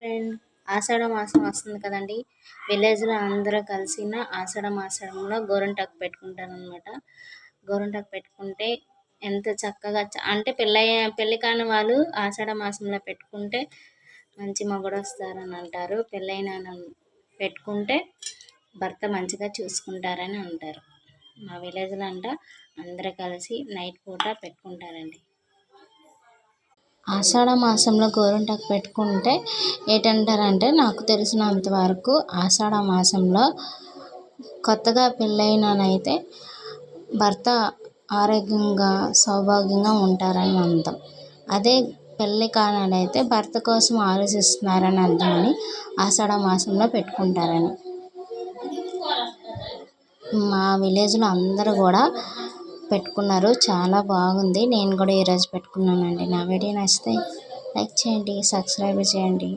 Friend, ఆషాఢ మాసం వస్తుంది కదండి. విలేజ్లో అందరూ కలిసిన ఆషాఢ మాసంలో గోరింటాకు పెట్టుకుంటారనమాట. గోరింటాకు పెట్టుకుంటే ఎంత చక్కగా అంటే పెళ్ళి కాని వాళ్ళు ఆషాఢ మాసంలో పెట్టుకుంటే మంచి మొగుడు వస్తారని అంటారు. పెళ్ళైన పెట్టుకుంటే భర్త మంచిగా చూసుకుంటారని అంటారు. మా విలేజ్లో అందరూ కలిసి నైట్ పూట పెట్టుకుంటారండి. ఆషాఢ మాసంలో గోరింటాకు పెట్టుకుంటే ఏంటంటారంటే, నాకు తెలిసినంత వరకు ఆషాఢ మాసంలో కొత్తగా పెళ్ళైననైతే భర్త ఆరోగ్యంగా సౌభాగ్యంగా ఉంటారని అర్థం. అదే పెళ్ళి కానడైతే భర్త కోసం ఆలోచిస్తున్నారని అర్థమని ఆషాఢ మాసంలో పెట్టుకుంటారని. మా విలేజ్లో అందరూ కూడా పెట్టుకున్నారు. చాలా బాగుంది. నేను కూడా ఈరోజు పెట్టుకున్నానండి. నా వీడియో నచ్చితే లైక్ చేయండి, సబ్స్క్రైబ్ చేయండి.